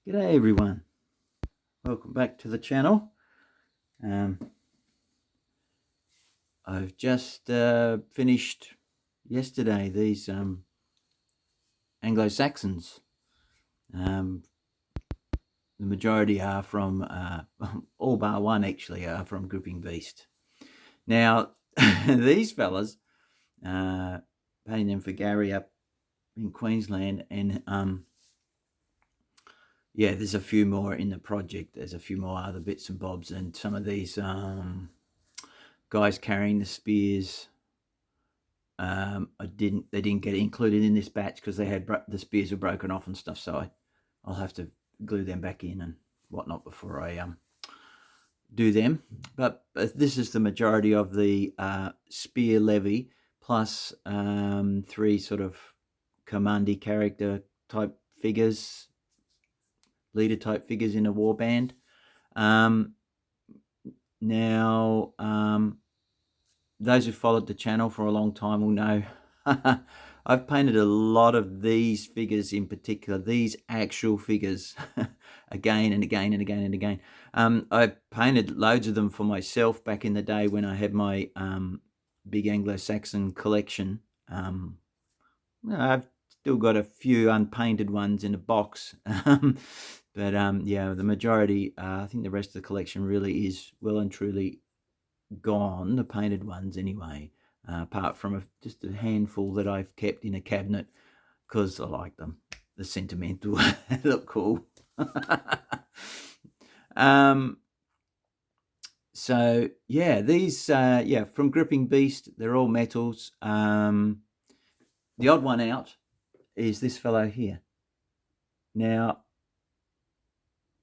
G'day everyone, welcome back to the channel. I've just finished yesterday these Anglo Saxons. The majority are from, all bar one actually, are from Gripping Beast. Now these fellas, painting them for Gary up in Queensland, and yeah, there's a few more in the project. There's a few more other bits and bobs, and some of these guys carrying the spears, they didn't get included in this batch because they had the spears were broken off and stuff. So I'll have to glue them back in and whatnot before I do them. But this is the majority of the spear levy, plus 3 sort of commandy character type figures, leader type figures in a warband. Now, those who followed the channel for a long time will know I've painted a lot of these figures in particular, these actual figures, again and again and again and again. I painted loads of them for myself back in the day when I had my big Anglo Saxon collection. I've still got a few unpainted ones in a box. But yeah, the majority, I think the rest of the collection really is well and truly gone, the painted ones anyway, apart from just a handful that I've kept in a cabinet because I like them. The sentimental, they look cool. So yeah, these from Gripping Beast, they're all metals. The odd one out is this fellow here. Now,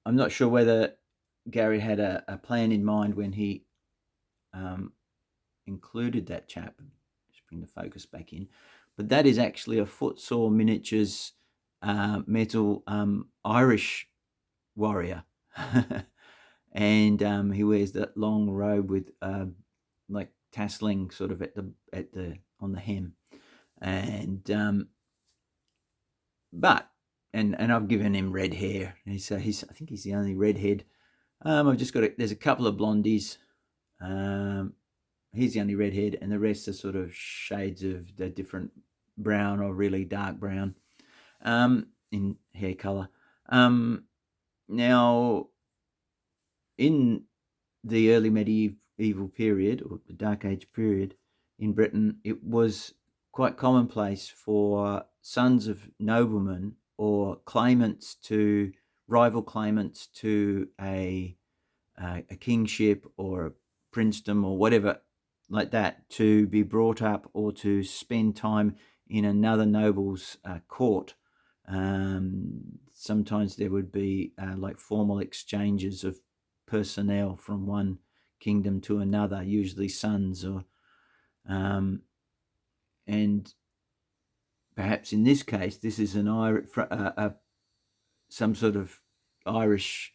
I'm not sure whether Gary had a plan in mind when he included that chap. Just bring the focus back in. But that is actually a Footsore Miniatures metal Irish warrior. And he wears that long robe with like tasseling sort of on the hem. And and I've given him red hair. I think he's the only redhead. I've just got there's a couple of blondies. He's the only redhead, and the rest are sort of shades of the different brown or really dark brown in hair color. Now, in the early medieval period, or the Dark Age period in Britain, it was quite commonplace for sons of noblemen or rival claimants to a kingship or a princedom or whatever like that to be brought up or to spend time in another noble's court. Sometimes there would be like formal exchanges of personnel from one kingdom to another, usually sons, or and perhaps in this case this is some sort of Irish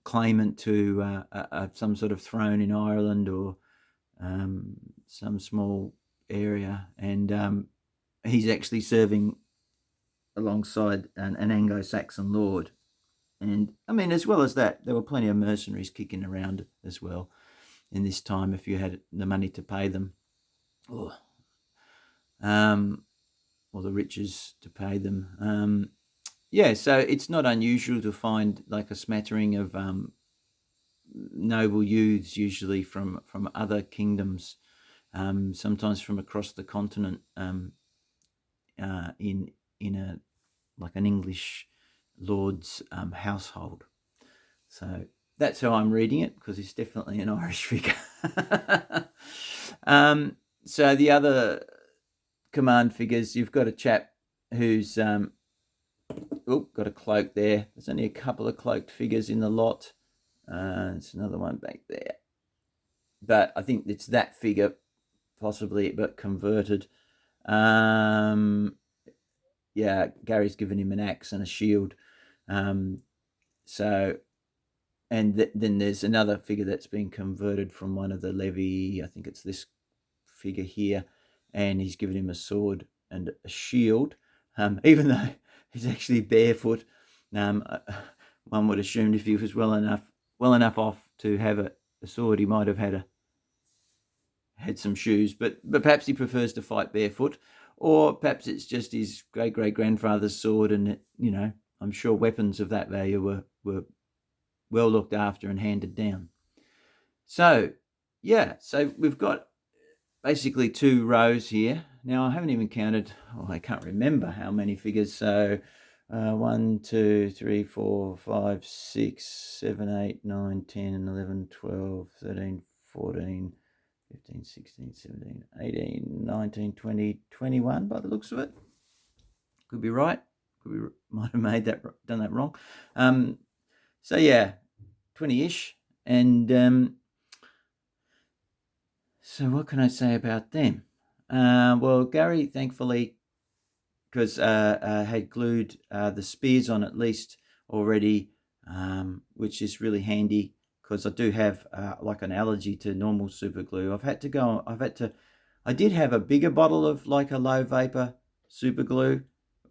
claimant to some sort of throne in Ireland or some small area, and he's actually serving alongside an Anglo Saxon lord. And I mean, as well as that, there were plenty of mercenaries kicking around as well in this time if you had the money to pay them, or the riches to pay them. Yeah, so it's not unusual to find like a smattering of noble youths, usually from other kingdoms, sometimes from across the continent, in a like an English lord's household. So that's how I'm reading it, because it's definitely an Irish figure. So the other command figures, you've got a chap who's got a cloak there. There's only a couple of cloaked figures in the lot. There's another one back there, but I think it's that figure possibly, but converted. Yeah, Gary's given him an axe and a shield. So, and then there's another figure that's been converted from one of the Levy. I think it's this figure here, and he's given him a sword and a shield, even though he's actually barefoot. One would assume if he was well enough off to have a sword, he might have had some shoes, but perhaps he prefers to fight barefoot, or perhaps it's just his great grandfather's sword, and I'm sure weapons of that value were well looked after and handed down. So so we've got basically 2 rows here. Now I haven't even counted, I can't remember how many figures. So 1, 2, 3, 4, 5, 6, 7, 8, 9, 10, 11, 12, 13, 14, 15, 16, 17, 18, 19, 20, 21 by the looks of it. Could be right. Might have done that wrong. So yeah, 20-ish. And so what can I say about them? Well, Gary, thankfully, because had glued the spears on at least already, which is really handy because I do have like an allergy to normal super glue. I did have a bigger bottle of like a low vapor super glue,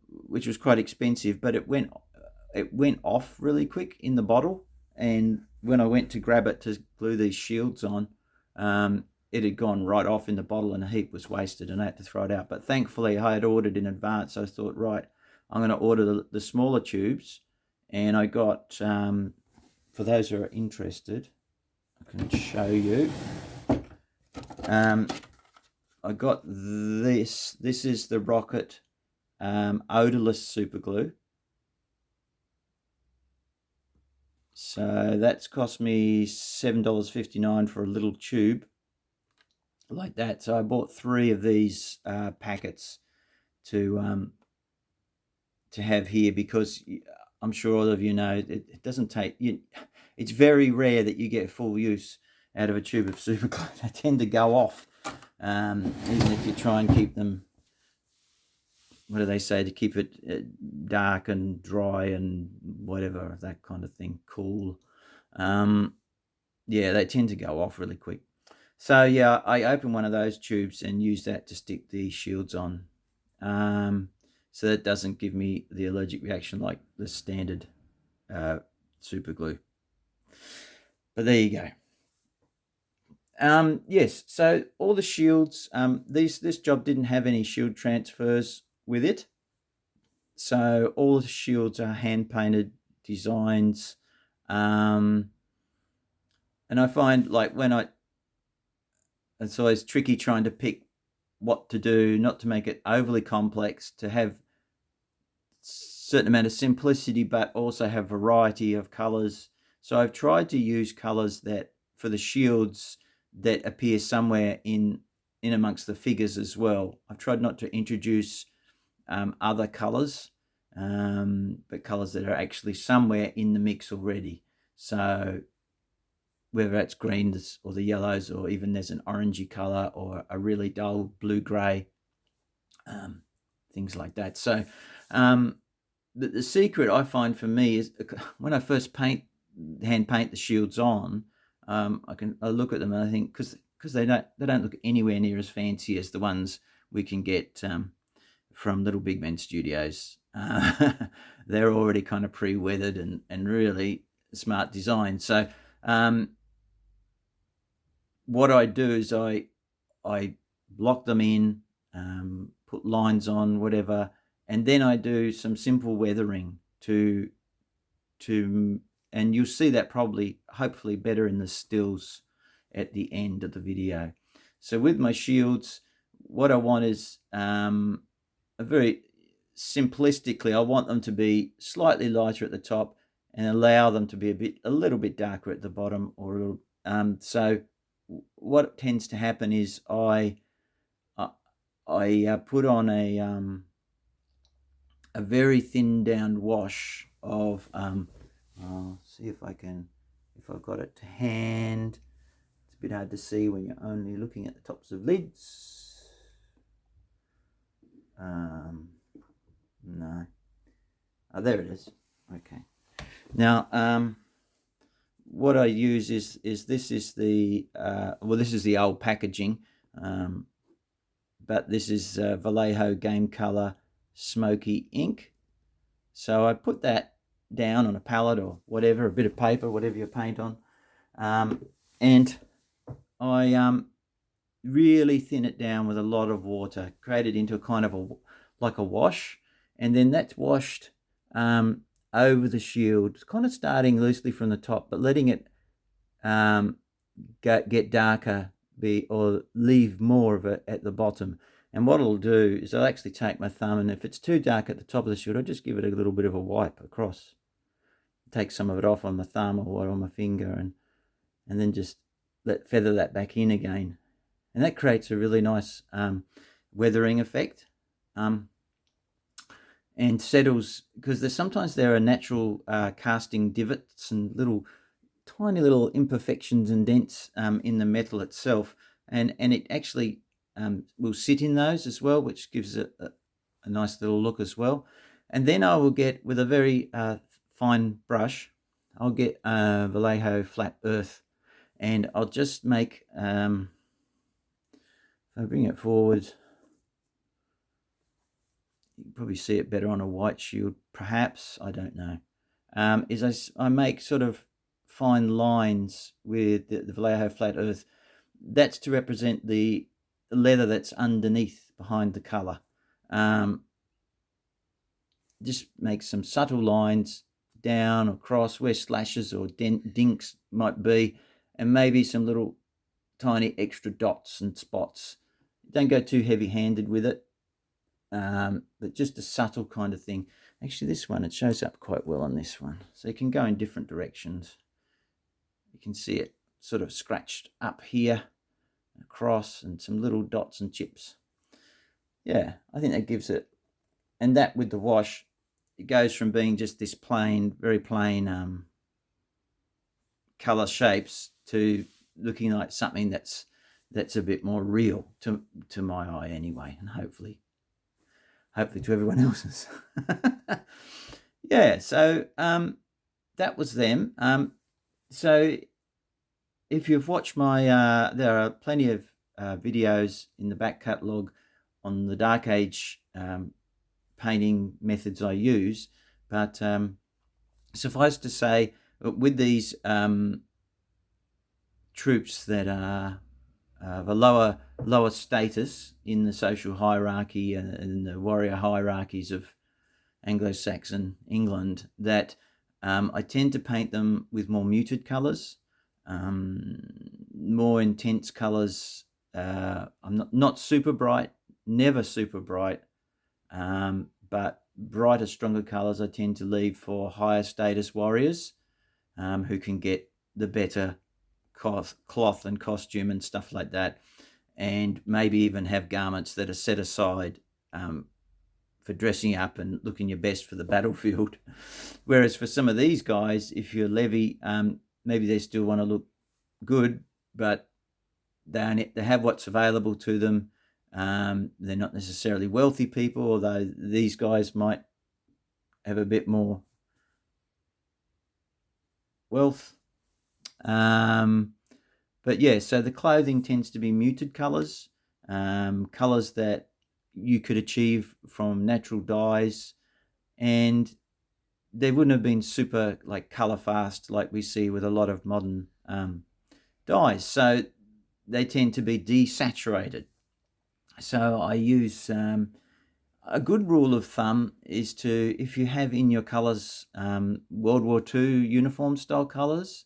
which was quite expensive, but it went off really quick in the bottle. And when I went to grab it to glue these shields on, it had gone right off in the bottle and a heap was wasted and I had to throw it out. But thankfully I had ordered in advance. So I thought, right, I'm going to order the smaller tubes. And I got, for those who are interested, I can show you. I got this. This is the Rocket odorless super glue. So that's cost me $7.59 for a little tube like that. So I bought 3 of these packets to have here, because I'm sure all of you know it doesn't take it's very rare that you get full use out of a tube of super glue. They tend to go off, even if you try and keep them, what do they say, to keep it dark and dry and whatever, that kind of thing, cool. Yeah, they tend to go off really quick. So yeah, I opened one of those tubes and used that to stick the shields on, so that doesn't give me the allergic reaction like the standard super glue. But there you go. Yes, so all the shields, this job didn't have any shield transfers with it. So all the shields are hand painted designs. And I find like it's always tricky trying to pick what to do, not to make it overly complex, to have certain amount of simplicity, but also have variety of colors. So I've tried to use colors that for the shields that appear somewhere in amongst the figures as well. I've tried not to introduce other colors, but colors that are actually somewhere in the mix already. So whether that's greens or the yellows, or even there's an orangey color or a really dull blue-gray, things like that. So the secret I find for me is when I first hand paint the shields on, I look at them and I think, because they don't look anywhere near as fancy as the ones we can get from Little Big Men Studios. They're already kind of pre-weathered and really smart design. So what I do is I block them in, put lines on, whatever, and then I do some simple weathering to and you'll see that hopefully better in the stills at the end of the video. So with my shields, what I want is a very simplistically, I want them to be slightly lighter at the top and allow them to be a little bit darker at the bottom, or a little. So what tends to happen is I put on a very thin down wash of I'll see if I've got it to hand. It's a bit hard to see when you're only looking at the tops of lids. No. Oh, there it is. Okay. Now, what I use is this is the this is the old packaging, but this is Vallejo Game Color Smoky ink. So I put that down on a pallet or whatever, a bit of paper, whatever you paint on, and I really thin it down with a lot of water, create it into a kind of like a wash, and then that's washed over the shield, kind of starting loosely from the top, but letting it get darker, or leave more of it at the bottom. And what I'll do is I'll actually take my thumb, and if it's too dark at the top of the shield, I'll just give it a little bit of a wipe across, take some of it off on my thumb or on my finger, and then just feather that back in again. And that creates a really nice weathering effect, and settles, because sometimes there are natural casting divots and tiny little imperfections and dents in the metal itself, and it actually will sit in those as well, which gives it a nice little look as well. And then I will get, with a very fine brush, I'll get Vallejo flat earth, and I'll just make, if I bring it forward, you can probably see it better on a white shield, perhaps, I don't know, is I make sort of fine lines with the Vallejo flat earth. That's to represent the leather that's underneath, behind the colour. Just make some subtle lines down, across, where slashes or dinks might be, and maybe some little tiny extra dots and spots. Don't go too heavy-handed with it, but just a subtle kind of thing. Actually, this one, it shows up quite well on this one, so you can go in different directions. You can see it sort of scratched up here, across, and some little dots and chips. Yeah, I think that gives it, and that with the wash, it goes from being just this plain, very plain colour shapes to looking like something that's a bit more real to my eye anyway, and hopefully to everyone else's. Yeah, so that was them. So if you've watched my, there are plenty of videos in the back catalogue on the Dark Age painting methods I use, but suffice to say, with these troops that are of a lower status in the social hierarchy and the warrior hierarchies of Anglo Saxon England, that I tend to paint them with more muted colours, more intense colours. I'm not super bright, never super bright, but brighter, stronger colours I tend to leave for higher status warriors who can get the better cloth and costume and stuff like that, and maybe even have garments that are set aside for dressing up and looking your best for the battlefield. Whereas for some of these guys, if you're Levy, maybe they still want to look good, but they have what's available to them. They're not necessarily wealthy people, although these guys might have a bit more wealth. But yeah, so the clothing tends to be muted colours, colours that you could achieve from natural dyes, and they wouldn't have been super like colour fast like we see with a lot of modern dyes. So they tend to be desaturated. So I use a good rule of thumb is to, if you have in your colours World War II uniform style colours,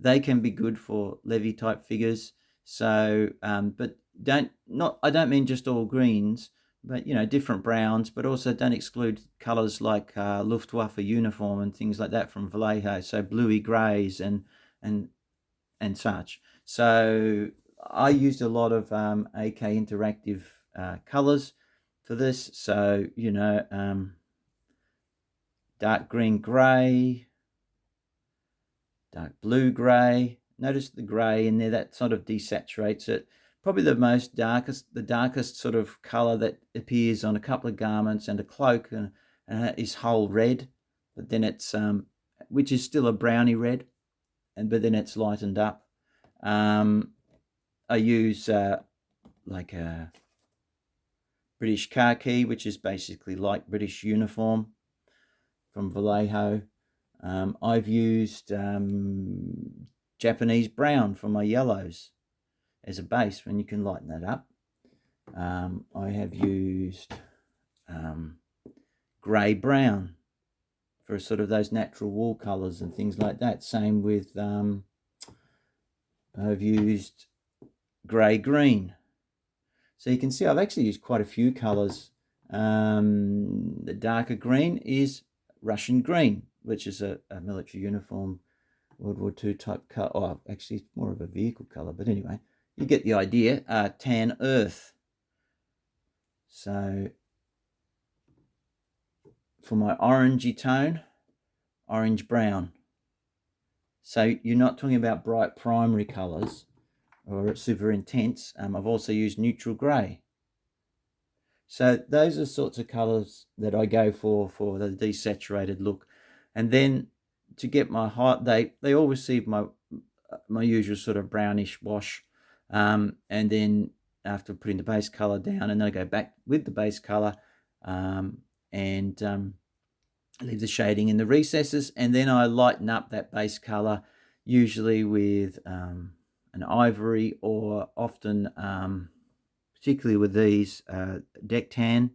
they can be good for Levy type figures. So, but I don't mean just all greens, but different browns. But also don't exclude colours like Luftwaffe uniform and things like that from Vallejo. So bluey greys and such. So I used a lot of AK Interactive colours for this. So dark green grey, dark blue grey. Notice the grey in there, that sort of desaturates it. Probably the darkest sort of colour that appears on a couple of garments and a cloak is whole red, but then it's which is still a browny red, but then it's lightened up. I use like a British khaki, which is basically like British uniform from Vallejo. I've used Japanese brown for my yellows as a base when you can lighten that up. I have used grey brown for sort of those natural wall colours and things like that. Same with I've used grey green. So you can see I've actually used quite a few colours. The darker green is Russian green, which is a military uniform, World War II type colour. Oh, actually it's more of a vehicle colour, but anyway, you get the idea. Tan earth. So for my orangey tone, orange brown. So you're not talking about bright primary colours or super intense. I've also used neutral grey. So those are sorts of colours that I go for the desaturated look. And then to get my height, they all receive my usual sort of brownish wash. And then after putting the base colour down, and then I go back with the base colour and leave the shading in the recesses, and then I lighten up that base colour, usually with an ivory, or often, particularly with these, deck tan,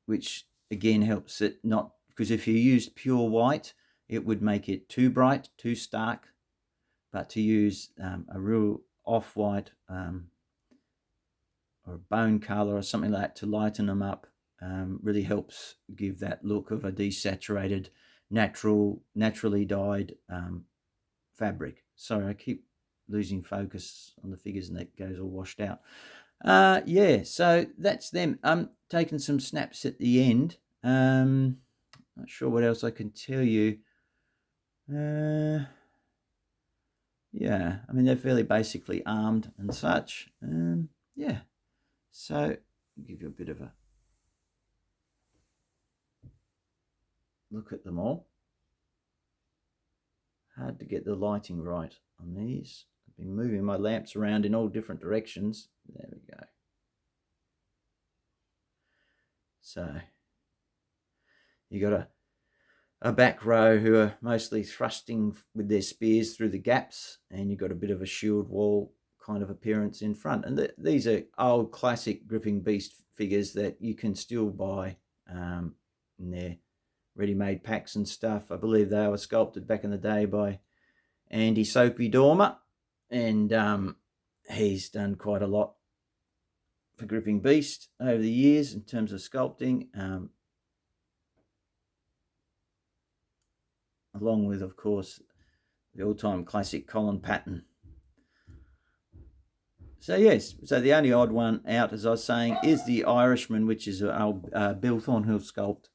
which again helps it not, because if you used pure white, it would make it too bright, too stark. But to use a real off-white or a bone colour or something like that to lighten them up really helps give that look of a desaturated, naturally dyed fabric. Sorry, I keep losing focus on the figures and that goes all washed out. Yeah, so that's them. I'm taking some snaps at the end. Not sure what else I can tell you. Yeah, I mean, they're fairly basically armed and such. Yeah, so I'll give you a bit of a look at them all. Hard to get the lighting right on these. I've been moving my lamps around in all different directions. There we go. So you got a back row who are mostly thrusting with their spears through the gaps, and you've got a bit of a shield wall kind of appearance in front. And these are old classic gripping beast figures that you can still buy in their ready-made packs and stuff. I believe they were sculpted back in the day by Andy Soapy Dormer, and he's done quite a lot for gripping beast over the years in terms of sculpting, along with, of course, the all-time classic Colin Patton. So yes, so the only odd one out, as I was saying, is the Irishman, which is an Bill Thornhill sculpt.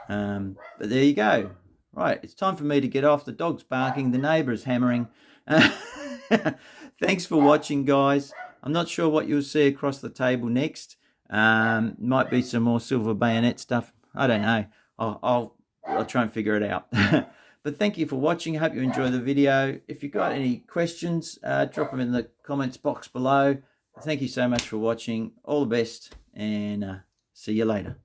But there you go. Right, it's time for me to get off. The dog's barking, the neighbour's hammering. Thanks for watching, guys. I'm not sure what you'll see across the table next. Might be some more silver bayonet stuff. I don't know. I'll try and figure it out. But thank you for watching. I hope you enjoy the video. If you've got any questions, drop them in the comments box below. Thank you so much for watching. All the best, and see you later.